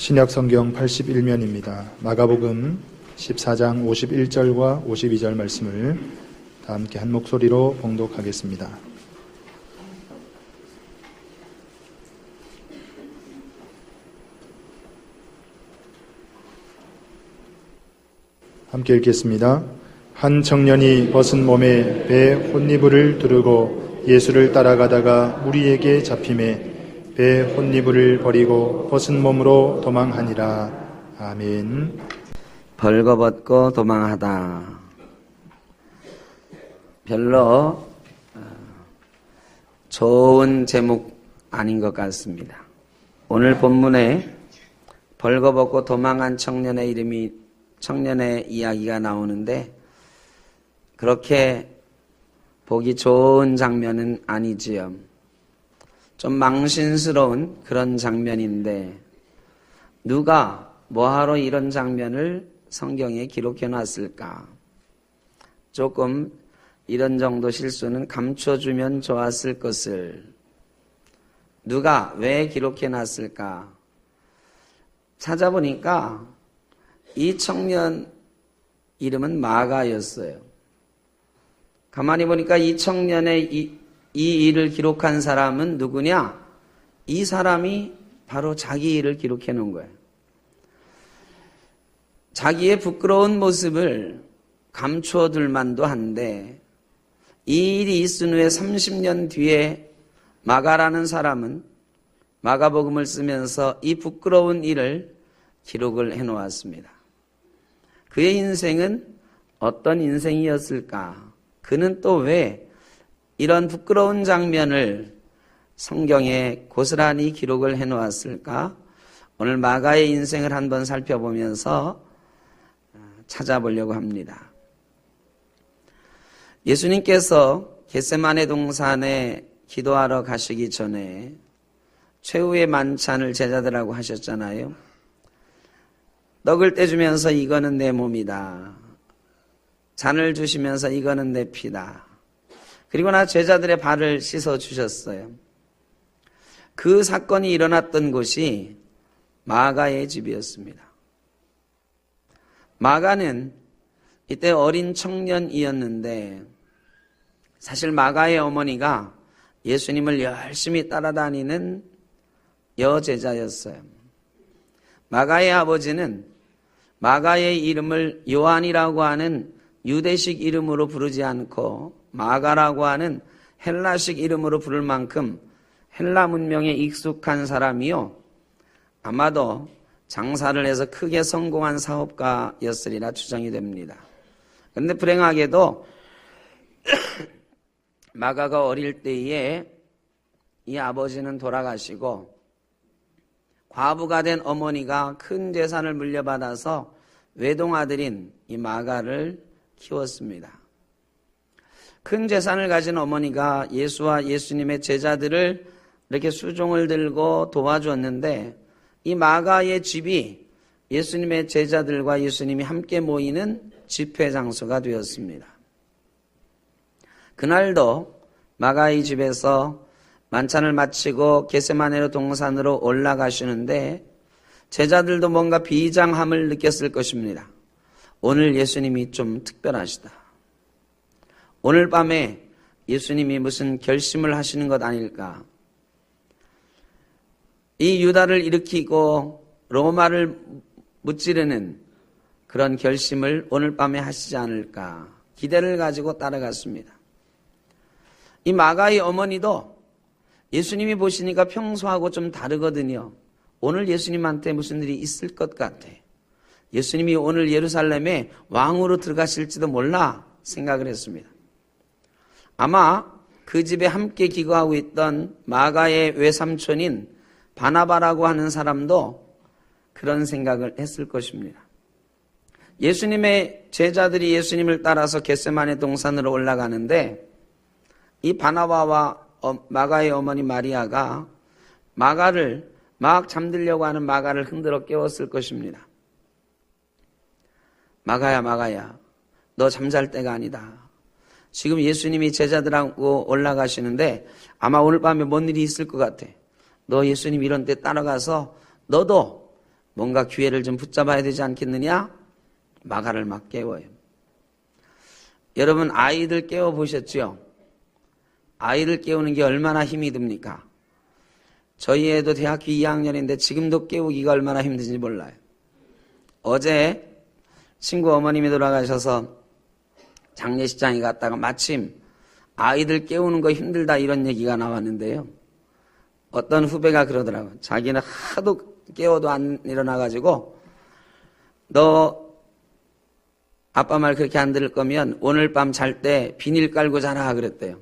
신약성경 81면입니다. 마가복음 14장 51절과 52절 말씀을 다 함께 한 목소리로 봉독하겠습니다. 함께 읽겠습니다. 한 청년이 벗은 몸에 배 혼니부를 두르고 예수를 따라가다가 무리에게 잡힘에 배 혼니부를 버리고 벗은 몸으로 도망하니라. 아멘. 벌거벗고 도망하다. 별로 좋은 제목 아닌 것 같습니다. 오늘 본문에 벌거벗고 도망한 청년의 이야기가 나오는데 그렇게 보기 좋은 장면은 아니지요. 좀 망신스러운 그런 장면인데 누가 뭐하러 이런 장면을 성경에 기록해 놨을까? 조금 이런 정도 실수는 감춰주면 좋았을 것을 누가 왜 기록해 놨을까? 찾아보니까 이 청년 이름은 마가였어요. 가만히 보니까 이 청년의 이 일을 기록한 사람은 누구냐? 이 사람이 바로 자기 일을 기록해 놓은 거예요. 자기의 부끄러운 모습을 감추어둘 만도 한데 이 일이 있은 후에 30년 뒤에 마가라는 사람은 마가복음을 쓰면서 이 부끄러운 일을 기록을 해놓았습니다. 그의 인생은 어떤 인생이었을까? 그는 또 왜 이런 부끄러운 장면을 성경에 고스란히 기록을 해놓았을까? 오늘 마가의 인생을 한번 살펴보면서 찾아보려고 합니다. 예수님께서 겟세마네 동산에 기도하러 가시기 전에 최후의 만찬을 제자들하고 하셨잖아요. 떡을 떼주면서 이거는 내 몸이다. 잔을 주시면서 이거는 내 피다. 그리고 나 제자들의 발을 씻어 주셨어요. 그 사건이 일어났던 곳이 마가의 집이었습니다. 마가는 이때 어린 청년이었는데 사실 마가의 어머니가 예수님을 열심히 따라다니는 여제자였어요. 마가의 아버지는 마가의 이름을 요한이라고 하는 유대식 이름으로 부르지 않고 마가라고 하는 헬라식 이름으로 부를 만큼 헬라 문명에 익숙한 사람이요. 아마도 장사를 해서 크게 성공한 사업가였으리라 추정이 됩니다. 그런데 불행하게도 마가가 어릴 때에 이 아버지는 돌아가시고 과부가 된 어머니가 큰 재산을 물려받아서 외동아들인 이 마가를 키웠습니다. 큰 재산을 가진 어머니가 예수와 예수님의 제자들을 이렇게 수종을 들고 도와주었는데 이 마가의 집이 예수님의 제자들과 예수님이 함께 모이는 집회 장소가 되었습니다. 그날도 마가의 집에서 만찬을 마치고 겟세마네 동산으로 올라가시는데 제자들도 뭔가 비장함을 느꼈을 것입니다. 오늘 예수님이 좀 특별하시다. 오늘 밤에 예수님이 무슨 결심을 하시는 것 아닐까? 이 유다를 일으키고 로마를 무찌르는 그런 결심을 오늘 밤에 하시지 않을까? 기대를 가지고 따라갔습니다. 이 마가의 어머니도 예수님이 보시니까 평소하고 좀 다르거든요. 오늘 예수님한테 무슨 일이 있을 것 같아. 예수님이 오늘 예루살렘에 왕으로 들어가실지도 몰라 생각을 했습니다. 아마 그 집에 함께 기거하고 있던 마가의 외삼촌인 바나바라고 하는 사람도 그런 생각을 했을 것입니다. 예수님의 제자들이 예수님을 따라서 겟세마네 동산으로 올라가는데 이 바나바와 마가의 어머니 마리아가 마가를 막 잠들려고 하는 마가를 흔들어 깨웠을 것입니다. 마가야, 너 잠잘 때가 아니다. 지금 예수님이 제자들하고 올라가시는데 아마 오늘 밤에 뭔 일이 있을 것 같아. 너 예수님 이런 데 따라가서 너도 뭔가 기회를 좀 붙잡아야 되지 않겠느냐? 마가를 막 깨워요. 여러분 아이들 깨워보셨죠? 아이를 깨우는 게 얼마나 힘이 듭니까? 저희 애도 대학교 2학년인데 지금도 깨우기가 얼마나 힘든지 몰라요. 어제 친구 어머님이 돌아가셔서 장례식장에 갔다가 마침 아이들 깨우는 거 힘들다 이런 얘기가 나왔는데요. 어떤 후배가 그러더라고요. 자기는 하도 깨워도 안 일어나가지고 너 아빠 말 그렇게 안 들을 거면 오늘 밤 잘 때 비닐 깔고 자라 그랬대요.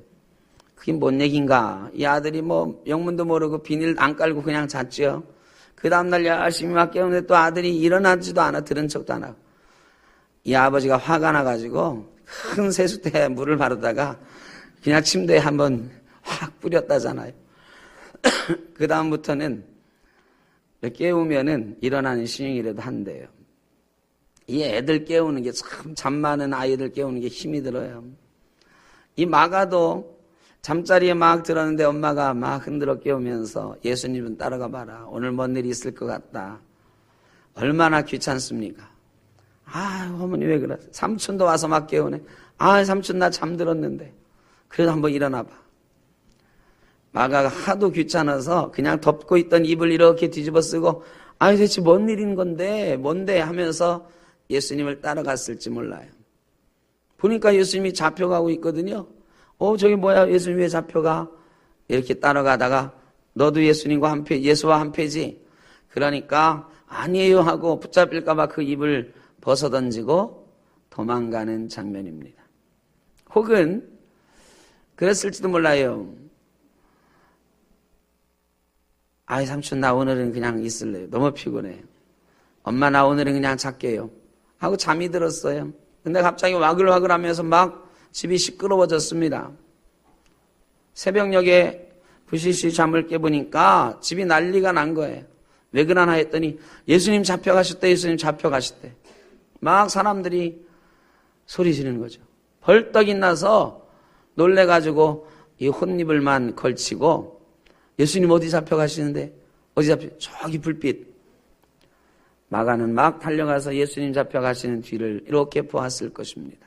그게 뭔 얘기인가. 이 아들이 뭐 영문도 모르고 비닐 안 깔고 그냥 잤죠. 그 다음날 열심히 막 깨우는데 또 아들이 일어나지도 않아. 들은 척도 안 하고. 이 아버지가 화가 나가지고 큰 세숫대에 물을 바르다가 그냥 침대에 한번 확 뿌렸다잖아요. 그 다음부터는 깨우면은 일어나는 신용이라도 한대요. 이 애들 깨우는 게 참 잠 많은 아이들 깨우는 게 힘이 들어요. 이 마가도 잠자리에 막 들었는데 엄마가 막 흔들어 깨우면서 예수님은 따라가 봐라. 오늘 뭔 일이 있을 것 같다. 얼마나 귀찮습니까? 아, 어머니 왜 그래? 삼촌도 와서 막 깨우네. 아, 삼촌 나 잠들었는데. 그래도 한번 일어나 봐. 마가가 하도 귀찮아서 그냥 덮고 있던 입을 이렇게 뒤집어 쓰고 아니 대체 뭔 일인 건데 뭔데 하면서 예수님을 따라갔을지 몰라요. 보니까 예수님이 잡혀가고 있거든요. 저기 뭐야 예수님 왜 잡혀가? 이렇게 따라가다가 너도 예수님과 한패 예수와 한패지? 그러니까 아니에요 하고 붙잡힐까 봐 그 입을 벗어던지고 도망가는 장면입니다. 혹은 그랬을지도 몰라요. 아이 삼촌 나 오늘은 그냥 있을래요. 너무 피곤해요. 엄마 나 오늘은 그냥 잘게요. 하고 잠이 들었어요. 근데 갑자기 와글와글 하면서 막 집이 시끄러워졌습니다. 새벽녘에 부시시 잠을 깨보니까 집이 난리가 난 거예요. 왜 그러나 했더니 예수님 잡혀가셨대. 예수님 잡혀가셨대. 막 사람들이 소리 지르는 거죠. 벌떡 일어나서 놀래가지고 이 혼입을만 걸치고 예수님 어디 잡혀가시는데? 어디 저기 불빛. 마가는 막 달려가서 예수님 잡혀가시는 뒤를 이렇게 보았을 것입니다.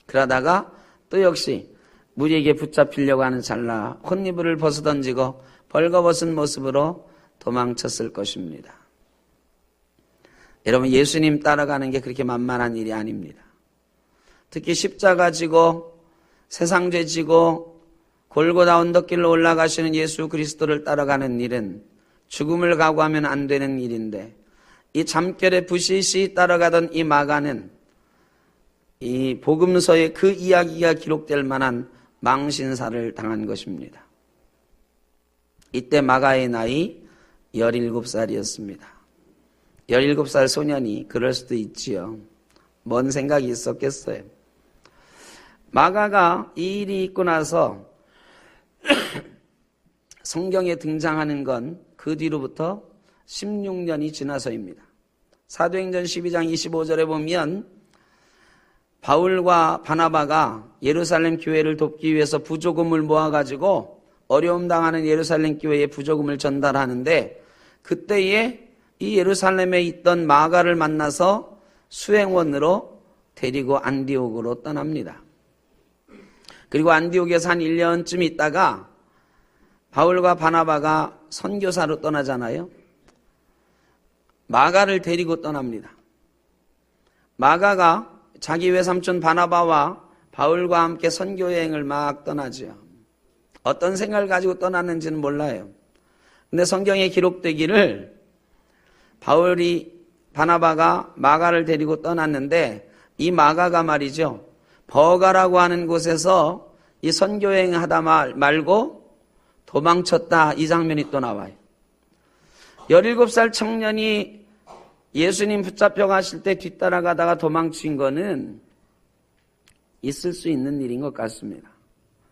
그러다가 또 역시 무리에게 붙잡히려고 하는 찰나 혼이불을 벗어던지고 벌거벗은 모습으로 도망쳤을 것입니다. 여러분 예수님 따라가는 게 그렇게 만만한 일이 아닙니다. 특히 십자가 지고 세상 죄 지고 골고다 언덕길로 올라가시는 예수 그리스도를 따라가는 일은 죽음을 각오하면 안 되는 일인데 이 잠결에 부시시 따라가던 이 마가는 이 복음서에 그 이야기가 기록될 만한 망신사를 당한 것입니다. 이때 마가의 나이 17살이었습니다. 17살 소년이 그럴 수도 있지요. 뭔 생각이 있었겠어요. 마가가 이 일이 있고 나서 성경에 등장하는 건 그 뒤로부터 16년이 지나서입니다. 사도행전 12장 25절에 보면 바울과 바나바가 예루살렘 교회를 돕기 위해서 부조금을 모아가지고 어려움 당하는 예루살렘 교회에 부조금을 전달하는데 그때에 이 예루살렘에 있던 마가를 만나서 수행원으로 데리고 안디옥으로 떠납니다. 그리고 안디옥에서 한 1년쯤 있다가 바울과 바나바가 선교사로 떠나잖아요. 마가를 데리고 떠납니다. 마가가 자기 외삼촌 바나바와 바울과 함께 선교여행을 막 떠나죠. 어떤 생각을 가지고 떠났는지는 몰라요. 근데 성경에 기록되기를 바나바가 마가를 데리고 떠났는데 이 마가가 말이죠. 버가라고 하는 곳에서 이 선교여행 하다 말고 도망쳤다. 이 장면이 또 나와요. 17살 청년이 예수님 붙잡혀 가실 때 뒤따라가다가 도망친 거는 있을 수 있는 일인 것 같습니다.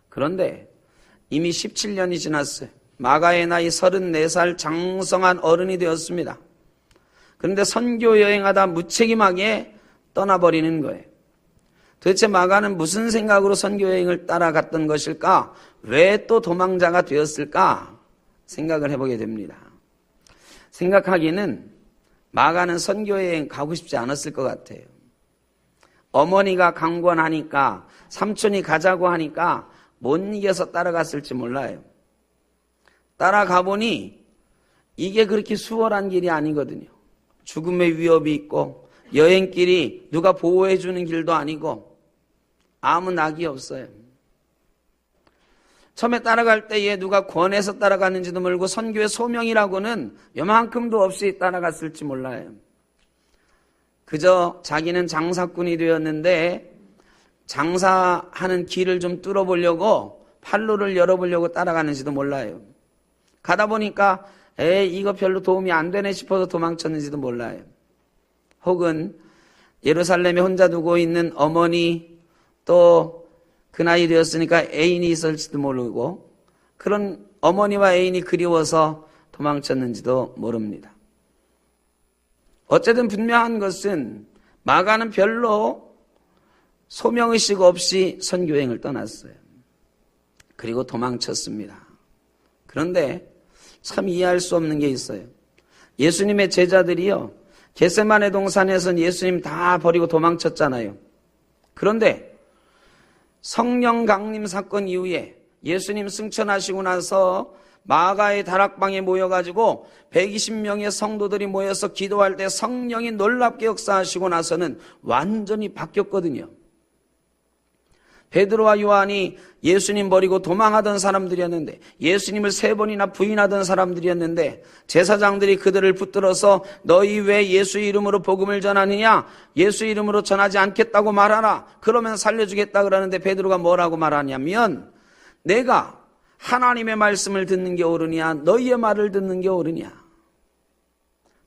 그런데 이미 17년이 지났어요. 마가의 나이 34살 장성한 어른이 되었습니다. 그런데 선교 여행하다 무책임하게 떠나버리는 거예요. 도대체 마가는 무슨 생각으로 선교 여행을 따라갔던 것일까? 왜 또 도망자가 되었을까? 생각을 해보게 됩니다. 생각하기는 마가는 선교여행 가고 싶지 않았을 것 같아요. 어머니가 강권하니까, 삼촌이 가자고 하니까 못 이겨서 따라갔을지 몰라요. 따라가 보니 이게 그렇게 수월한 길이 아니거든요. 죽음의 위협이 있고, 여행길이 누가 보호해 주는 길도 아니고, 아무 낙이 없어요. 처음에 따라갈 때에 누가 권해서 따라갔는지도 모르고, 선교의 소명이라고는 요만큼도 없이 따라갔을지 몰라요. 그저 자기는 장사꾼이 되었는데 장사하는 길을 좀 뚫어보려고, 판로를 열어보려고 따라가는지도 몰라요. 가다 보니까 이거 별로 도움이 안 되네 싶어서 도망쳤는지도 몰라요. 혹은 예루살렘에 혼자 두고 있는 어머니, 또 그 나이 되었으니까 애인이 있을지도 모르고, 그런 어머니와 애인이 그리워서 도망쳤는지도 모릅니다. 어쨌든 분명한 것은 마가는 별로 소명의식 없이 선교행을 떠났어요. 그리고 도망쳤습니다. 그런데 참 이해할 수 없는 게 있어요. 예수님의 제자들이요, 겟세마네 동산에서는 예수님 다 버리고 도망쳤잖아요. 그런데 성령 강림 사건 이후에 예수님 승천하시고 나서 마가의 다락방에 모여가지고 120명의 성도들이 모여서 기도할 때 성령이 놀랍게 역사하시고 나서는 완전히 바뀌었거든요. 베드로와 요한이 예수님 버리고 도망하던 사람들이었는데, 예수님을 3번이나 부인하던 사람들이었는데, 제사장들이 그들을 붙들어서 너희 왜 예수 이름으로 복음을 전하느냐? 예수 이름으로 전하지 않겠다고 말하라. 그러면 살려주겠다 그러는데 베드로가 뭐라고 말하냐면, 내가 하나님의 말씀을 듣는 게 옳으냐, 너희의 말을 듣는 게 옳으냐?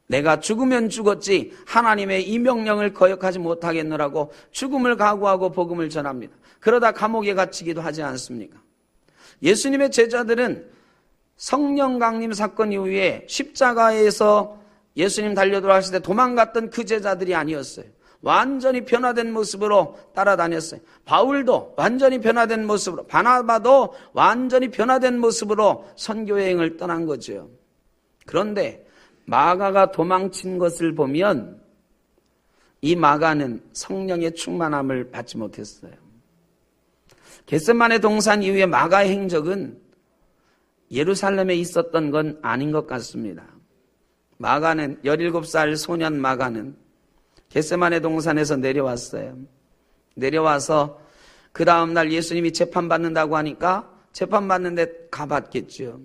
내가 죽으면 죽었지 하나님의 이 명령을 거역하지 못하겠노라고 죽음을 각오하고 복음을 전합니다. 그러다 감옥에 갇히기도 하지 않습니까? 예수님의 제자들은 성령 강림 사건 이후에 십자가에서 예수님 달려들어가실 때 도망갔던 그 제자들이 아니었어요. 완전히 변화된 모습으로 따라다녔어요. 바울도 완전히 변화된 모습으로, 바나바도 완전히 변화된 모습으로 선교여행을 떠난 거죠. 그런데 마가가 도망친 것을 보면 이 마가는 성령의 충만함을 받지 못했어요. 겟세마네 동산 이후에 마가의 행적은 예루살렘에 있었던 건 아닌 것 같습니다. 마가는 17살 소년 마가는 겟세마네 동산에서 내려왔어요. 내려와서 그 다음날 예수님이 재판받는다고 하니까 재판받는데 가봤겠죠.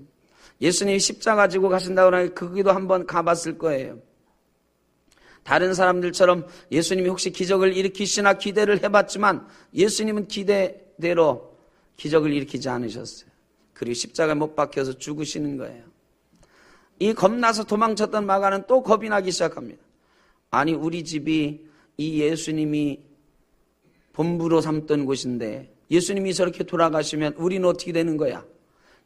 예수님이 십자가 지고 가신다고 하니까 거기도 한번 가봤을 거예요. 다른 사람들처럼 예수님이 혹시 기적을 일으키시나 기대를 해봤지만 예수님은 기대대로 기적을 일으키지 않으셨어요. 그리고 십자가에 못 박혀서 죽으시는 거예요. 이 겁나서 도망쳤던 마가는 또 겁이 나기 시작합니다. 아니, 우리 집이 이 예수님이 본부로 삼던 곳인데 예수님이 저렇게 돌아가시면 우리는 어떻게 되는 거야?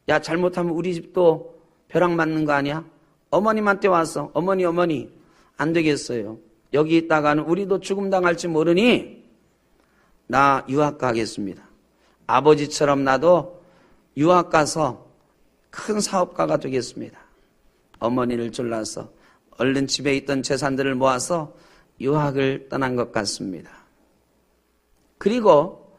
야, 잘못하면 우리 집도 벼락 맞는 거 아니야? 어머님한테 와서 어머니 안 되겠어요. 여기 있다가는 우리도 죽음 당할지 모르니 나 유학 가겠습니다. 아버지처럼 나도 유학 가서 큰 사업가가 되겠습니다. 어머니를 졸라서 얼른 집에 있던 재산들을 모아서 유학을 떠난 것 같습니다. 그리고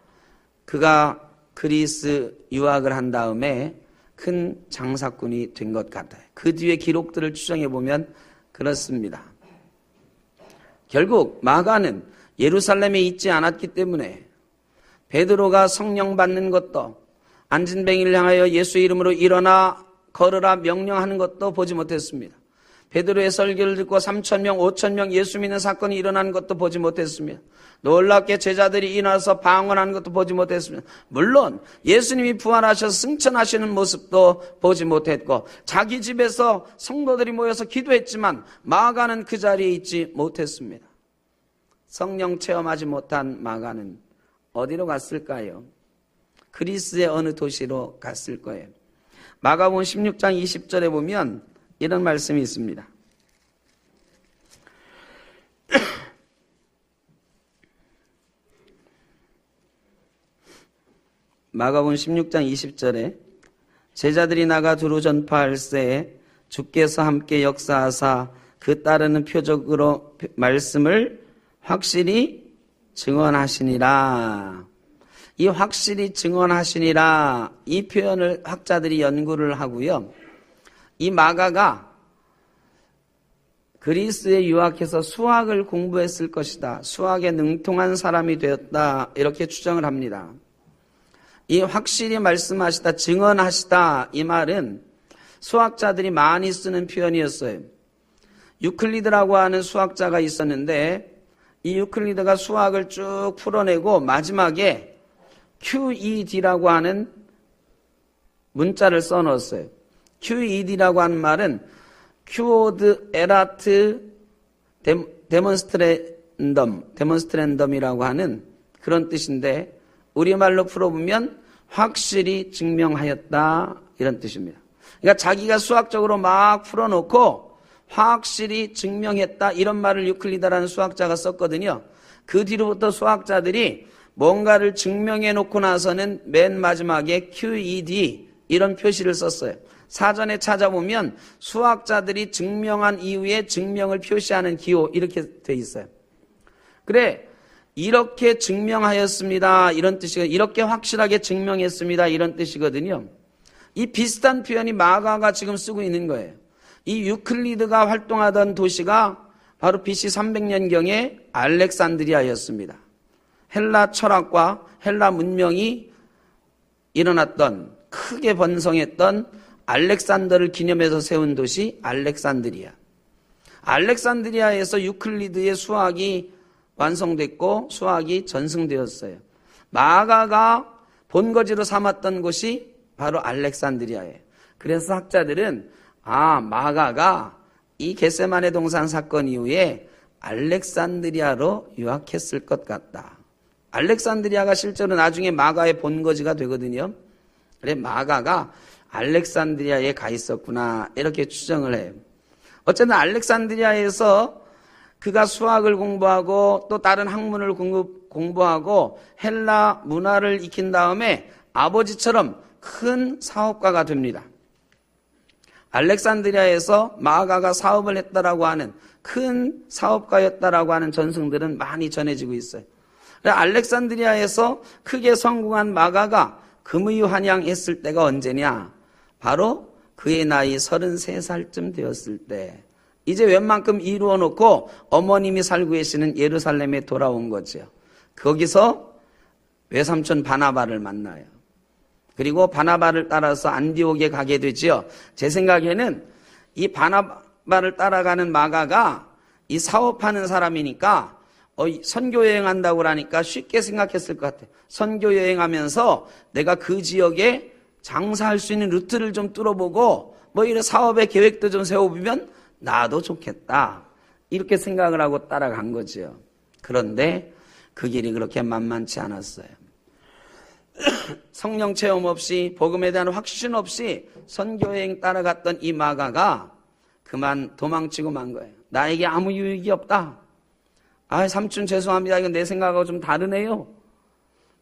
그가 그리스 유학을 한 다음에 큰 장사꾼이 된 것 같아요. 그 뒤에 기록들을 추정해 보면 그렇습니다. 결국 마가는 예루살렘에 있지 않았기 때문에 베드로가 성령 받는 것도, 안진뱅이를 향하여 예수 이름으로 일어나 걸으라 명령하는 것도 보지 못했습니다. 베드로의 설교를 듣고 3,000명, 5,000명 예수 믿는 사건이 일어나는 것도 보지 못했습니다. 놀랍게 제자들이 일어나서 방언하는 것도 보지 못했습니다. 물론 예수님이 부활하셔서 승천하시는 모습도 보지 못했고, 자기 집에서 성도들이 모여서 기도했지만 마가는 그 자리에 있지 못했습니다. 성령 체험하지 못한 마가는 어디로 갔을까요? 그리스의 어느 도시로 갔을 거예요. 마가복음 16장 20절에 보면 이런 말씀이 있습니다. 마가복음 16장 20절에 제자들이 나가 두루 전파할새 주께서 함께 역사하사 그 따르는 표적으로 말씀을 확실히 증언하시니라. 이 확실히 증언하시니라 이 표현을 학자들이 연구를 하고요. 이 마가가 그리스에 유학해서 수학을 공부했을 것이다. 수학에 능통한 사람이 되었다. 이렇게 추정을 합니다. 이 확실히 말씀하시다, 증언하시다 이 말은 수학자들이 많이 쓰는 표현이었어요. 유클리드라고 하는 수학자가 있었는데 이 유클리드가 수학을 쭉 풀어내고 마지막에 QED라고 하는 문자를 써넣었어요. QED라고 하는 말은 큐오드 에라트 데몬스트랜덤이라고 하는 그런 뜻인데 우리말로 풀어보면 확실히 증명하였다 이런 뜻입니다. 그러니까 자기가 수학적으로 막 풀어놓고 확실히 증명했다 이런 말을 유클리드라는 수학자가 썼거든요. 그 뒤로부터 수학자들이 뭔가를 증명해 놓고 나서는 맨 마지막에 QED 이런 표시를 썼어요. 사전에 찾아보면 수학자들이 증명한 이후에 증명을 표시하는 기호 이렇게 돼 있어요. 그래 이렇게 증명하였습니다 이런 뜻이고 이렇게 확실하게 증명했습니다 이런 뜻이거든요. 이 비슷한 표현이 마가가 지금 쓰고 있는 거예요. 이 유클리드가 활동하던 도시가 바로 BC 300년경에 알렉산드리아였습니다. 헬라 철학과 헬라 문명이 일어났던 크게 번성했던 알렉산더를 기념해서 세운 도시 알렉산드리아. 알렉산드리아에서 유클리드의 수학이 완성됐고 수학이 전승되었어요. 마가가 본거지로 삼았던 곳이 바로 알렉산드리아예요. 그래서 학자들은 마가가 이 겟세마네 동산 사건 이후에 알렉산드리아로 유학했을 것 같다. 알렉산드리아가 실제로 나중에 마가의 본거지가 되거든요. 그래 마가가 알렉산드리아에 가 있었구나 이렇게 추정을 해요. 어쨌든 알렉산드리아에서 그가 수학을 공부하고 또 다른 학문을 공부하고 헬라 문화를 익힌 다음에 아버지처럼 큰 사업가가 됩니다. 알렉산드리아에서 마가가 사업을 했다라고 하는 큰 사업가였다라고 하는 전승들은 많이 전해지고 있어요. 알렉산드리아에서 크게 성공한 마가가 금의환양했을 때가 언제냐? 바로 그의 나이 33살쯤 되었을 때 이제 웬만큼 이루어 놓고 어머님이 살고 계시는 예루살렘에 돌아온 거죠. 거기서 외삼촌 바나바를 만나요. 그리고 바나바를 따라서 안디옥에 가게 되죠. 제 생각에는 이 바나바를 따라가는 마가가 이 사업하는 사람이니까 선교 여행한다고 그러니까 쉽게 생각했을 것 같아요. 선교 여행하면서 내가 그 지역에 장사할 수 있는 루트를 좀 뚫어보고 이런 사업의 계획도 좀 세워보면 나도 좋겠다. 이렇게 생각을 하고 따라간 거죠. 그런데 그 길이 그렇게 만만치 않았어요. 성령 체험 없이 복음에 대한 확신 없이 선교여행 따라갔던 이 마가가 그만 도망치고 만 거예요. 나에게 아무 유익이 없다. 삼촌 죄송합니다. 이건 내 생각하고 좀 다르네요.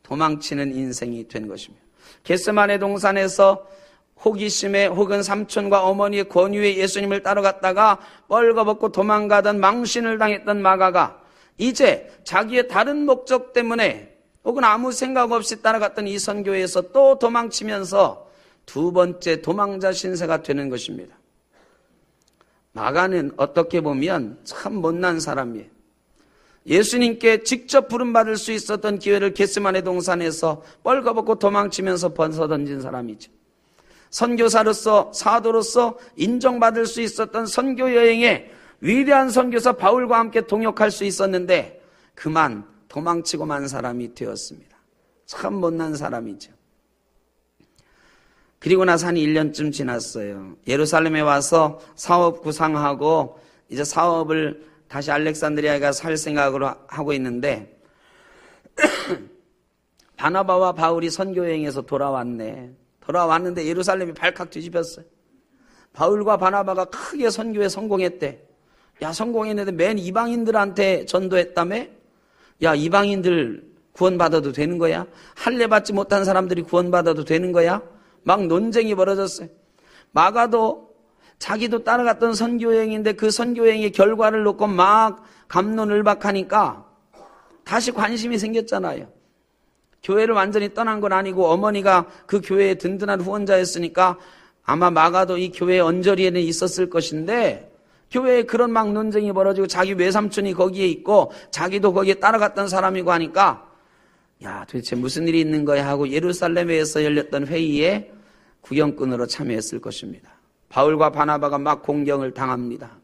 도망치는 인생이 된 것입니다. 겟세마네 동산에서 호기심에 혹은 삼촌과 어머니의 권유에 예수님을 따라갔다가 뻘거벗고 도망가던 망신을 당했던 마가가 이제 자기의 다른 목적 때문에 혹은 아무 생각 없이 따라갔던 이 선교에서 또 도망치면서 두 번째 도망자 신세가 되는 것입니다. 마가는 어떻게 보면 참 못난 사람이에요. 예수님께 직접 부름받을 수 있었던 기회를 겟세마네 동산에서 뻘거벗고 도망치면서 벗어던진 사람이죠. 선교사로서 사도로서 인정받을 수 있었던 선교 여행에 위대한 선교사 바울과 함께 동역할 수 있었는데 그만 도망치고 만 사람이 되었습니다. 참 못난 사람이죠. 그리고 나서 한 1년쯤 지났어요. 예루살렘에 와서 사업 구상하고 이제 사업을 다시 알렉산드리아에 가서 할 생각으로 하고 있는데 바나바와 바울이 선교여행에서 돌아왔는데 예루살렘이 발칵 뒤집혔어요. 바울과 바나바가 크게 선교에 성공했대. 성공했는데 맨 이방인들한테 전도했다며? 이방인들 구원받아도 되는 거야? 할례 받지 못한 사람들이 구원받아도 되는 거야? 막 논쟁이 벌어졌어요. 마가도 자기도 따라갔던 선교여행인데 그 선교여행의 결과를 놓고 막 갑론을박하니까 다시 관심이 생겼잖아요. 교회를 완전히 떠난 건 아니고 어머니가 그 교회의 든든한 후원자였으니까 아마 마가도 이 교회의 언저리에는 있었을 것인데, 교회에 그런 막 논쟁이 벌어지고 자기 외삼촌이 거기에 있고 자기도 거기에 따라갔던 사람이고 하니까 야, 도대체 무슨 일이 있는 거야 하고 예루살렘에서 열렸던 회의에 구경꾼으로 참여했을 것입니다. 바울과 바나바가 막 공경을 당합니다.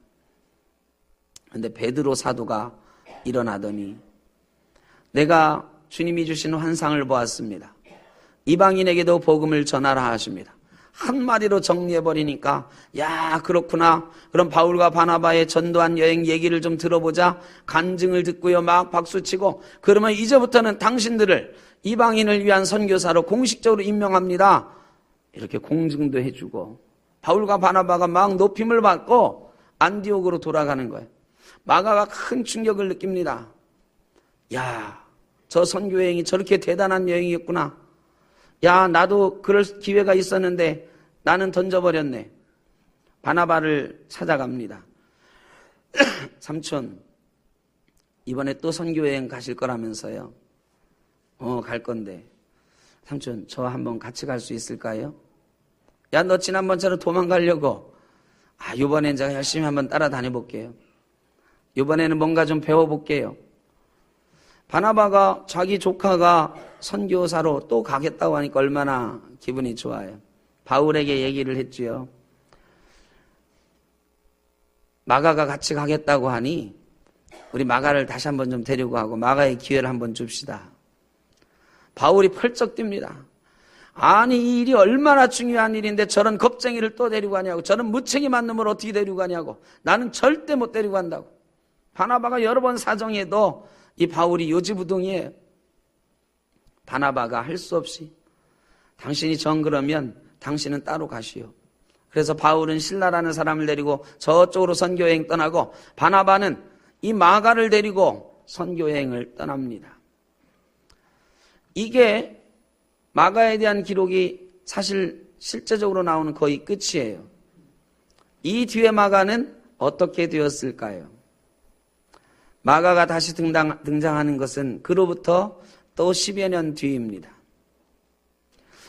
그런데 베드로 사도가 일어나더니 내가 주님이 주신 환상을 보았습니다. 이방인에게도 복음을 전하라 하십니다. 한마디로 정리해버리니까 야, 그렇구나. 그럼 바울과 바나바의 전도한 여행 얘기를 좀 들어보자. 간증을 듣고요 막 박수치고, 그러면 이제부터는 당신들을 이방인을 위한 선교사로 공식적으로 임명합니다. 이렇게 공증도 해주고 바울과 바나바가 막 높임을 받고 안디옥으로 돌아가는 거예요. 마가가 큰 충격을 느낍니다. 야, 저 선교 여행이 저렇게 대단한 여행이었구나. 야, 나도 그럴 기회가 있었는데 나는 던져버렸네. 바나바를 찾아갑니다. 삼촌, 이번에 또 선교여행 가실 거라면서요. 갈 건데. 삼촌, 저 한번 같이 갈 수 있을까요? 야, 너 지난번처럼 도망가려고. 이번엔 제가 열심히 한번 따라다녀 볼게요. 이번에는 뭔가 좀 배워볼게요. 바나바가 자기 조카가 선교사로 또 가겠다고 하니까 얼마나 기분이 좋아요. 바울에게 얘기를 했지요. 마가가 같이 가겠다고 하니 우리 마가를 다시 한번 좀 데리고 가고 마가의 기회를 한번 줍시다. 바울이 펄쩍 뜁니다. 아니, 이 일이 얼마나 중요한 일인데 저런 겁쟁이를 또 데리고 가냐고, 저런 무책임한 놈을 어떻게 데리고 가냐고, 나는 절대 못 데리고 간다고. 바나바가 여러 번 사정해도 이 바울이 요지부동이에요. 바나바가 할 수 없이 당신이 정 그러면 당신은 따로 가시오. 그래서 바울은 실라라는 사람을 데리고 저쪽으로 선교여행 떠나고 바나바는 이 마가를 데리고 선교여행을 떠납니다. 이게 마가에 대한 기록이 사실 실제적으로 나오는 거의 끝이에요. 이 뒤에 마가는 어떻게 되었을까요? 마가가 다시 등장하는 것은 그로부터 또 10여 년 뒤입니다.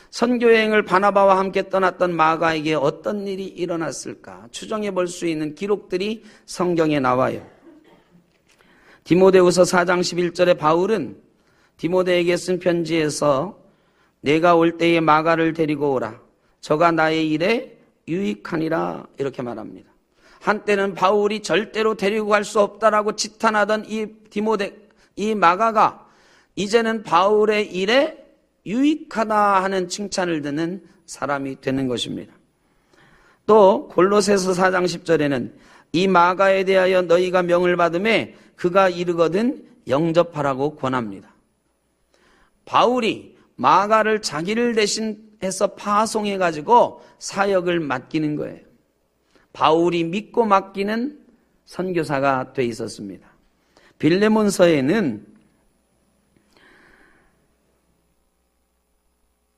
선교여행을 바나바와 함께 떠났던 마가에게 어떤 일이 일어났을까 추정해 볼 수 있는 기록들이 성경에 나와요. 디모데후서 4장 11절에 바울은 디모데에게 쓴 편지에서 내가 올 때에 마가를 데리고 오라. 저가 나의 일에 유익하니라 이렇게 말합니다. 한때는 바울이 절대로 데리고 갈 수 없다라고 지탄하던 이 마가가 이제는 바울의 일에 유익하다 하는 칭찬을 듣는 사람이 되는 것입니다. 또 골로새서 4장 10절에는 이 마가에 대하여 너희가 명을 받음에 그가 이르거든 영접하라고 권합니다. 바울이 마가를 자기를 대신해서 파송해가지고 사역을 맡기는 거예요. 바울이 믿고 맡기는 선교사가 돼 있었습니다. 빌레몬서에는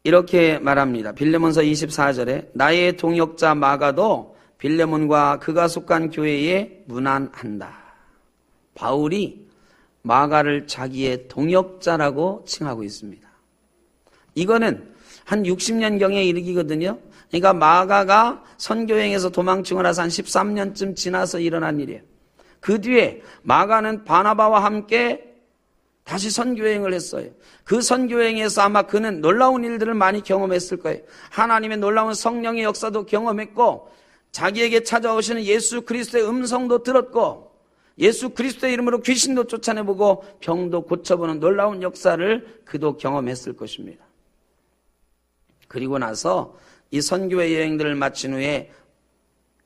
이렇게 말합니다. 빌레몬서 24절에 나의 동역자 마가도 빌레몬과 그가 속한 교회에 문안한다. 바울이 마가를 자기의 동역자라고 칭하고 있습니다. 이거는 한 60년경에 이르기거든요. 그러니까 마가가 선교여행에서 도망치고 나서 한 13년쯤 지나서 일어난 일이에요. 그 뒤에 마가는 바나바와 함께 다시 선교여행을 했어요. 그 선교여행에서 아마 그는 놀라운 일들을 많이 경험했을 거예요. 하나님의 놀라운 성령의 역사도 경험했고 자기에게 찾아오시는 예수 그리스도의 음성도 들었고 예수 그리스도의 이름으로 귀신도 쫓아내보고 병도 고쳐보는 놀라운 역사를 그도 경험했을 것입니다. 그리고 나서 이 선교의 여행들을 마친 후에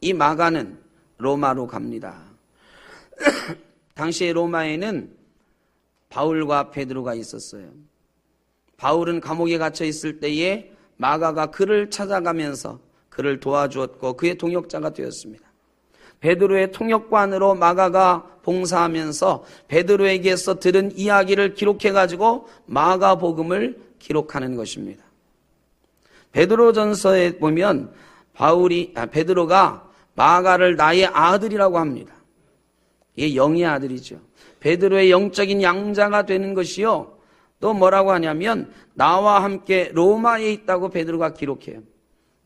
이 마가는 로마로 갑니다. 당시에 로마에는 바울과 베드로가 있었어요. 바울은 감옥에 갇혀 있을 때에 마가가 그를 찾아가면서 그를 도와주었고 그의 동역자가 되었습니다. 베드로의 통역관으로 마가가 봉사하면서 베드로에게서 들은 이야기를 기록해가지고 마가복음을 기록하는 것입니다. 베드로전서에 보면 베드로가 마가를 나의 아들이라고 합니다. 이게 영의 아들이죠. 베드로의 영적인 양자가 되는 것이요. 또 뭐라고 하냐면 나와 함께 로마에 있다고 베드로가 기록해요.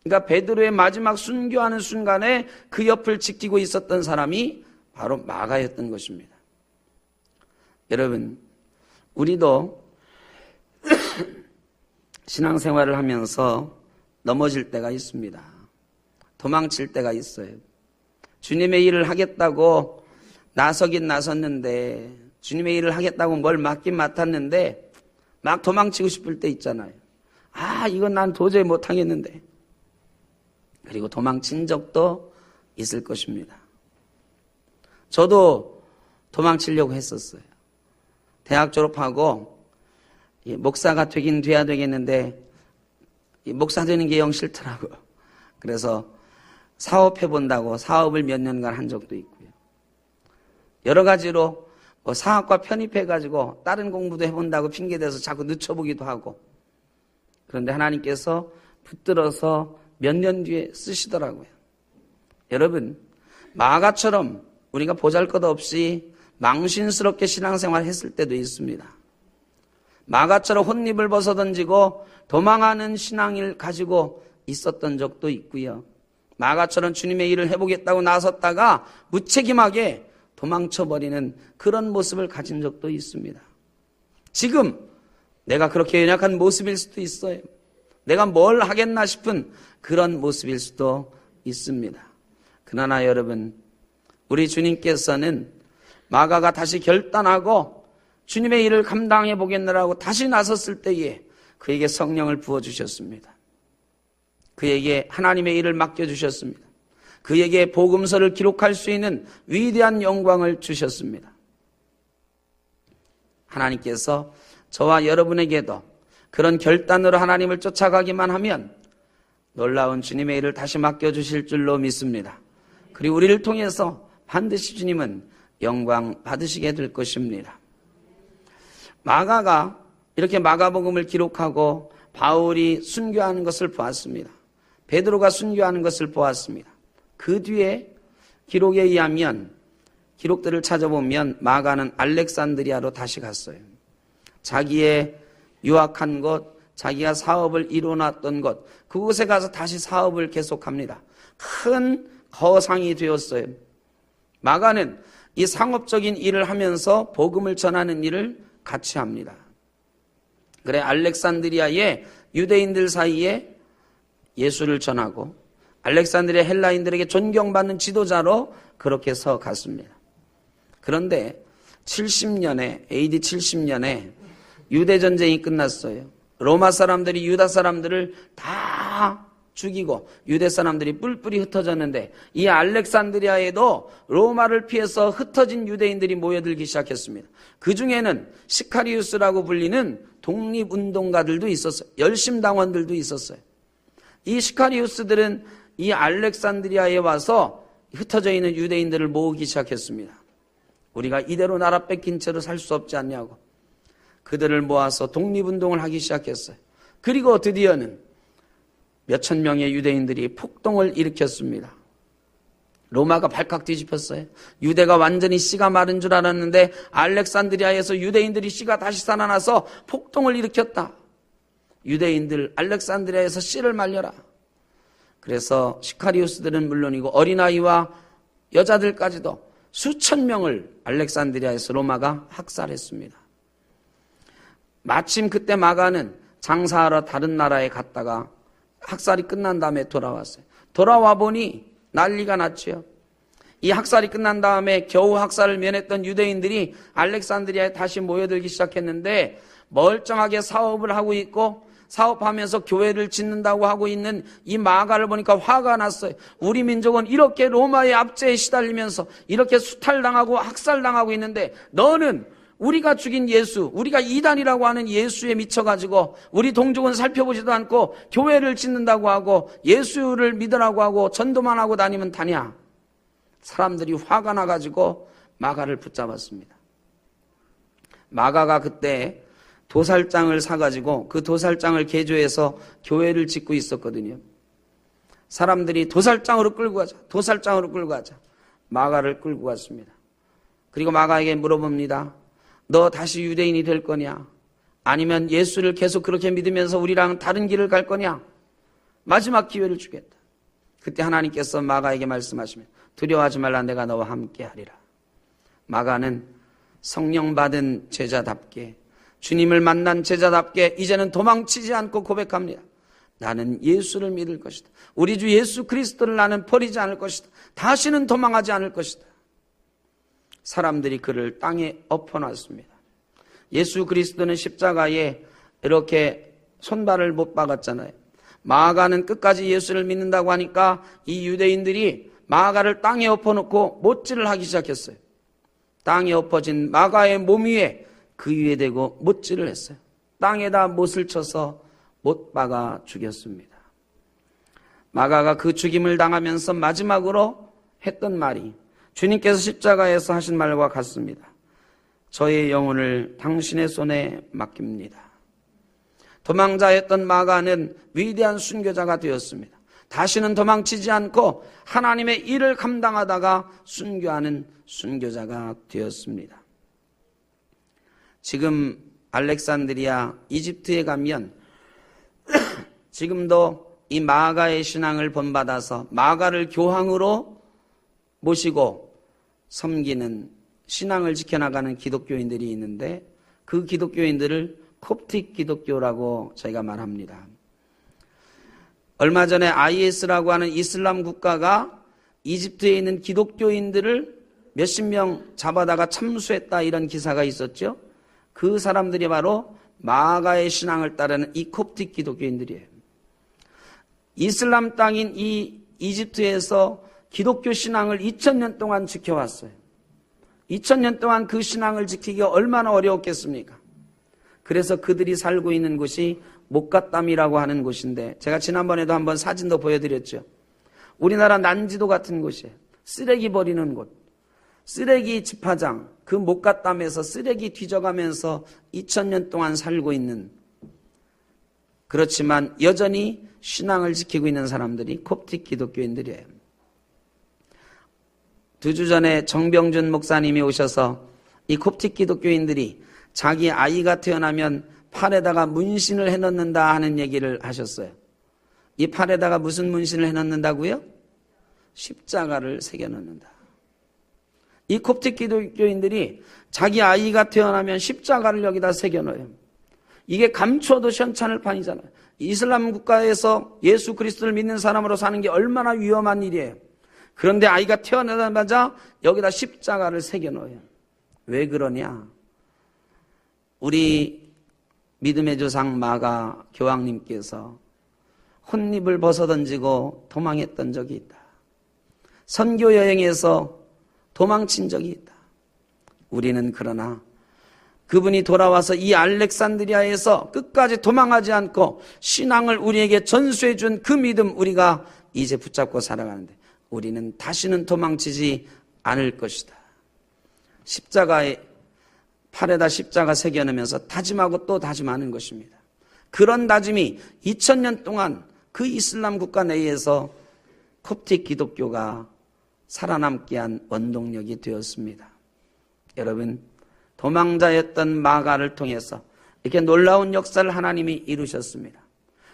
그러니까 베드로의 마지막 순교하는 순간에 그 옆을 지키고 있었던 사람이 바로 마가였던 것입니다. 여러분, 우리도 신앙생활을 하면서 넘어질 때가 있습니다. 도망칠 때가 있어요. 주님의 일을 하겠다고 나서긴 나섰는데, 주님의 일을 하겠다고 뭘 맡긴 맡았는데 막 도망치고 싶을 때 있잖아요. 이건 난 도저히 못하겠는데. 그리고 도망친 적도 있을 것입니다. 저도 도망치려고 했었어요. 대학 졸업하고 목사가 되긴 돼야 되겠는데 목사 되는 게 영 싫더라고요. 그래서 사업해본다고 사업을 몇 년간 한 적도 있고요. 여러 가지로 사학과 편입해가지고 다른 공부도 해본다고 핑계대서 자꾸 늦춰보기도 하고. 그런데 하나님께서 붙들어서 몇 년 뒤에 쓰시더라고요. 여러분, 마가처럼 우리가 보잘것없이 망신스럽게 신앙생활 했을 때도 있습니다. 마가처럼 혼입을 벗어던지고 도망하는 신앙을 가지고 있었던 적도 있고요. 마가처럼 주님의 일을 해보겠다고 나섰다가 무책임하게 도망쳐버리는 그런 모습을 가진 적도 있습니다. 지금 내가 그렇게 연약한 모습일 수도 있어요. 내가 뭘 하겠나 싶은 그런 모습일 수도 있습니다. 그러나 여러분, 우리 주님께서는 마가가 다시 결단하고 주님의 일을 감당해 보겠느라고 다시 나섰을 때에 그에게 성령을 부어주셨습니다. 그에게 하나님의 일을 맡겨주셨습니다. 그에게 복음서를 기록할 수 있는 위대한 영광을 주셨습니다. 하나님께서 저와 여러분에게도 그런 결단으로 하나님을 쫓아가기만 하면 놀라운 주님의 일을 다시 맡겨주실 줄로 믿습니다. 그리고 우리를 통해서 반드시 주님은 영광 받으시게 될 것입니다. 마가가 이렇게 마가복음을 기록하고 바울이 순교하는 것을 보았습니다. 베드로가 순교하는 것을 보았습니다. 그 뒤에 기록에 의하면 기록들을 찾아보면 마가는 알렉산드리아로 다시 갔어요. 자기의 유학한 곳, 자기가 사업을 이뤄놨던 곳, 그곳에 가서 다시 사업을 계속합니다. 큰 거상이 되었어요. 마가는 이 상업적인 일을 하면서 복음을 전하는 일을 같이 합니다. 그래 알렉산드리아의 유대인들 사이에 예수를 전하고 알렉산드리아 헬라인들에게 존경받는 지도자로 그렇게 서 갔습니다. 그런데 70년에 AD 70년에 유대전쟁이 끝났어요. 로마 사람들이 유다 사람들을 다 죽이고 유대 사람들이 뿔뿔이 흩어졌는데 이 알렉산드리아에도 로마를 피해서 흩어진 유대인들이 모여들기 시작했습니다. 그 중에는 시카리우스라고 불리는 독립운동가들도 있었어요. 열심당원들도 있었어요. 이 시카리우스들은 이 알렉산드리아에 와서 흩어져 있는 유대인들을 모으기 시작했습니다. 우리가 이대로 나라 뺏긴 채로 살 수 없지 않냐고 그들을 모아서 독립운동을 하기 시작했어요. 그리고 드디어는 몇천 명의 유대인들이 폭동을 일으켰습니다. 로마가 발칵 뒤집혔어요. 유대가 완전히 씨가 마른 줄 알았는데 알렉산드리아에서 유대인들이 씨가 다시 살아나서 폭동을 일으켰다. 유대인들 알렉산드리아에서 씨를 말려라. 그래서 시카리우스들은 물론이고 어린아이와 여자들까지도 수천 명을 알렉산드리아에서 로마가 학살했습니다. 마침 그때 마가는 장사하러 다른 나라에 갔다가 학살이 끝난 다음에 돌아왔어요. 돌아와 보니 난리가 났죠. 이 학살이 끝난 다음에 겨우 학살을 면했던 유대인들이 알렉산드리아에 다시 모여들기 시작했는데 멀쩡하게 사업을 하고 있고 사업하면서 교회를 짓는다고 하고 있는 이 마가를 보니까 화가 났어요. 우리 민족은 이렇게 로마의 압제에 시달리면서 이렇게 수탈당하고 학살당하고 있는데 너는 우리가 죽인 예수, 우리가 이단이라고 하는 예수에 미쳐가지고 우리 동족은 살펴보지도 않고 교회를 짓는다고 하고 예수를 믿으라고 하고 전도만 하고 다니면 다냐. 사람들이 화가 나가지고 마가를 붙잡았습니다. 마가가 그때 도살장을 사가지고 그 도살장을 개조해서 교회를 짓고 있었거든요. 사람들이 도살장으로 끌고 가자, 도살장으로 끌고 가자. 마가를 끌고 갔습니다. 그리고 마가에게 물어봅니다. 너 다시 유대인이 될 거냐? 아니면 예수를 계속 그렇게 믿으면서 우리랑 다른 길을 갈 거냐? 마지막 기회를 주겠다. 그때 하나님께서 마가에게 말씀하시면 두려워하지 말라, 내가 너와 함께 하리라. 마가는 성령 받은 제자답게, 주님을 만난 제자답게 이제는 도망치지 않고 고백합니다. 나는 예수를 믿을 것이다. 우리 주 예수 그리스도를 나는 버리지 않을 것이다. 다시는 도망하지 않을 것이다. 사람들이 그를 땅에 엎어놨습니다. 예수 그리스도는 십자가에 이렇게 손발을 못 박았잖아요. 마가는 끝까지 예수를 믿는다고 하니까 이 유대인들이 마가를 땅에 엎어놓고 못질을 하기 시작했어요. 땅에 엎어진 마가의 몸 위에 그 위에 대고 못질을 했어요. 땅에다 못을 쳐서 못 박아 죽였습니다. 마가가 그 죽임을 당하면서 마지막으로 했던 말이 주님께서 십자가에서 하신 말과 같습니다. 저의 영혼을 당신의 손에 맡깁니다. 도망자였던 마가는 위대한 순교자가 되었습니다. 다시는 도망치지 않고 하나님의 일을 감당하다가 순교하는 순교자가 되었습니다. 지금 알렉산드리아 이집트에 가면 지금도 이 마가의 신앙을 본받아서 마가를 교황으로 모시고 섬기는 신앙을 지켜나가는 기독교인들이 있는데 그 기독교인들을 콥틱 기독교라고 저희가 말합니다. 얼마 전에 IS라고 하는 이슬람 국가가 이집트에 있는 기독교인들을 몇십 명 잡아다가 참수했다 이런 기사가 있었죠. 그 사람들이 바로 마가의 신앙을 따르는 이 콥틱 기독교인들이에요. 이슬람 땅인 이 이집트에서 기독교 신앙을 2000년 동안 지켜왔어요. 2000년 동안 그 신앙을 지키기가 얼마나 어려웠겠습니까? 그래서 그들이 살고 있는 곳이 목갓담이라고 하는 곳인데 제가 지난번에도 한번 사진도 보여드렸죠. 우리나라 난지도 같은 곳이에요. 쓰레기 버리는 곳, 쓰레기 집화장, 그 목갓담에서 쓰레기 뒤져가면서 2000년 동안 살고 있는, 그렇지만 여전히 신앙을 지키고 있는 사람들이 콥틱 기독교인들이에요. 2주 전에 정병준 목사님이 오셔서 이 콥틱 기독교인들이 자기 아이가 태어나면 팔에다가 문신을 해놓는다 하는 얘기를 하셨어요. 이 팔에다가 무슨 문신을 해놓는다고요? 십자가를 새겨놓는다. 이 콥틱 기독교인들이 자기 아이가 태어나면 십자가를 여기다 새겨놓아요. 이게 감춰도 시원찮을 판이잖아요. 이슬람 국가에서 예수 그리스도를 믿는 사람으로 사는 게 얼마나 위험한 일이에요. 그런데 아이가 태어나자마자 여기다 십자가를 새겨놓아요. 왜 그러냐? 우리 믿음의 조상 마가 교황님께서 혼입을 벗어던지고 도망했던 적이 있다. 선교 여행에서 도망친 적이 있다. 우리는 그러나 그분이 돌아와서 이 알렉산드리아에서 끝까지 도망하지 않고 신앙을 우리에게 전수해 준 그 믿음 우리가 이제 붙잡고 살아가는데 우리는 다시는 도망치지 않을 것이다. 십자가에 팔에다 십자가 새겨놓으면서 다짐하고 또 다짐하는 것입니다. 그런 다짐이 2000년 동안 그 이슬람 국가 내에서 콥틱 기독교가 살아남게 한 원동력이 되었습니다. 여러분, 도망자였던 마가를 통해서 이렇게 놀라운 역사를 하나님이 이루셨습니다.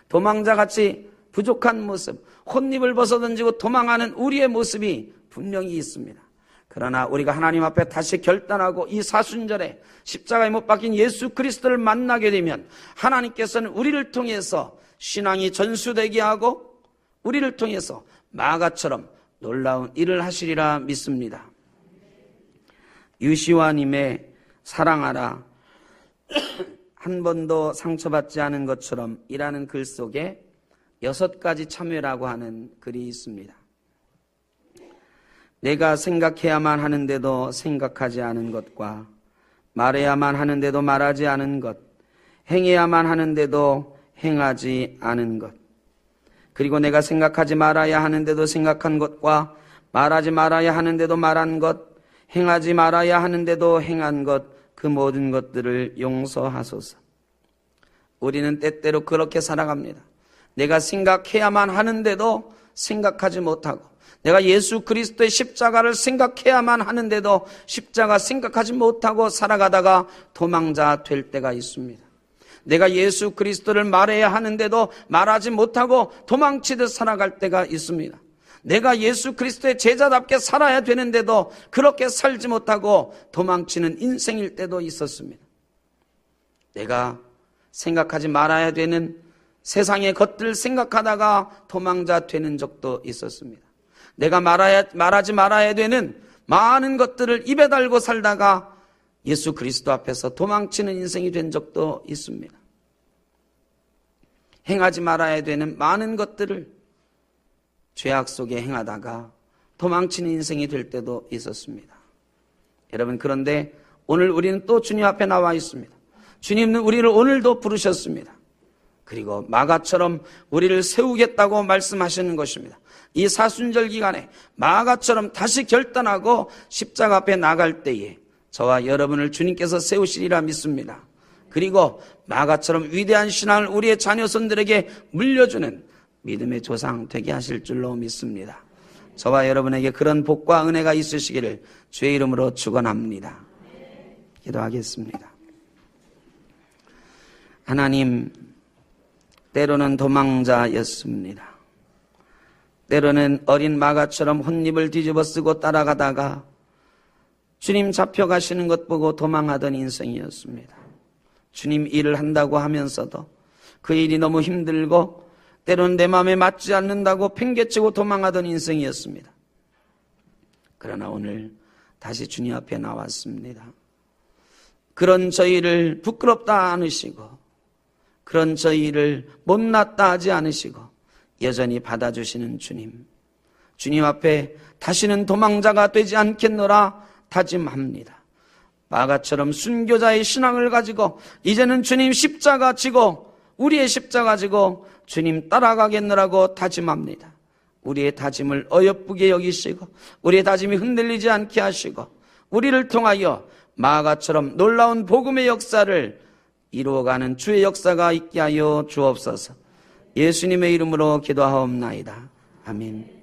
도망자같이 부족한 모습, 혼입을 벗어던지고 도망하는 우리의 모습이 분명히 있습니다. 그러나 우리가 하나님 앞에 다시 결단하고 이 사순절에 십자가에 못 박힌 예수 그리스도를 만나게 되면 하나님께서는 우리를 통해서 신앙이 전수되게 하고 우리를 통해서 마가처럼 놀라운 일을 하시리라 믿습니다. 유시와님의 사랑하라 한 번도 상처받지 않은 것처럼 이라는 글 속에 6가지 참회라고 하는 글이 있습니다. 내가 생각해야만 하는데도 생각하지 않은 것과 말해야만 하는데도 말하지 않은 것, 행해야만 하는데도 행하지 않은 것, 그리고 내가 생각하지 말아야 하는데도 생각한 것과 말하지 말아야 하는데도 말한 것, 행하지 말아야 하는데도 행한 것, 그 모든 것들을 용서하소서. 우리는 때때로 그렇게 살아갑니다. 내가 생각해야만 하는데도 생각하지 못하고 내가 예수 그리스도의 십자가를 생각해야만 하는데도 십자가 생각하지 못하고 살아가다가 도망자 될 때가 있습니다. 내가 예수 그리스도를 말해야 하는데도 말하지 못하고 도망치듯 살아갈 때가 있습니다. 내가 예수 그리스도의 제자답게 살아야 되는데도 그렇게 살지 못하고 도망치는 인생일 때도 있었습니다. 내가 생각하지 말아야 되는 세상의 것들을 생각하다가 도망자 되는 적도 있었습니다. 내가 말하지 말아야 되는 많은 것들을 입에 달고 살다가 예수 그리스도 앞에서 도망치는 인생이 된 적도 있습니다. 행하지 말아야 되는 많은 것들을 죄악 속에 행하다가 도망치는 인생이 될 때도 있었습니다. 여러분, 그런데 오늘 우리는 또 주님 앞에 나와 있습니다. 주님은 우리를 오늘도 부르셨습니다. 그리고 마가처럼 우리를 세우겠다고 말씀하시는 것입니다. 이 사순절 기간에 마가처럼 다시 결단하고 십자가 앞에 나갈 때에 저와 여러분을 주님께서 세우시리라 믿습니다. 그리고 마가처럼 위대한 신앙을 우리의 자녀손들에게 물려주는 믿음의 조상 되게 하실 줄로 믿습니다. 저와 여러분에게 그런 복과 은혜가 있으시기를 주의 이름으로 축원합니다. 기도하겠습니다. 하나님, 때로는 도망자였습니다. 때로는 어린 마가처럼 혼입을 뒤집어 쓰고 따라가다가 주님 잡혀가시는 것 보고 도망하던 인생이었습니다. 주님 일을 한다고 하면서도 그 일이 너무 힘들고 때로는 내 마음에 맞지 않는다고 팽개치고 도망하던 인생이었습니다. 그러나 오늘 다시 주님 앞에 나왔습니다. 그런 저희를 부끄럽다 않으시고 그런 저희를 못났다 하지 않으시고 여전히 받아주시는 주님, 주님 앞에 다시는 도망자가 되지 않겠노라 다짐합니다. 마가처럼 순교자의 신앙을 가지고 이제는 주님 십자가 지고 우리의 십자가 지고 주님 따라가겠노라고 다짐합니다. 우리의 다짐을 어여쁘게 여기시고 우리의 다짐이 흔들리지 않게 하시고 우리를 통하여 마가처럼 놀라운 복음의 역사를 이루어가는 주의 역사가 있게 하여 주옵소서. 예수님의 이름으로 기도하옵나이다. 아멘.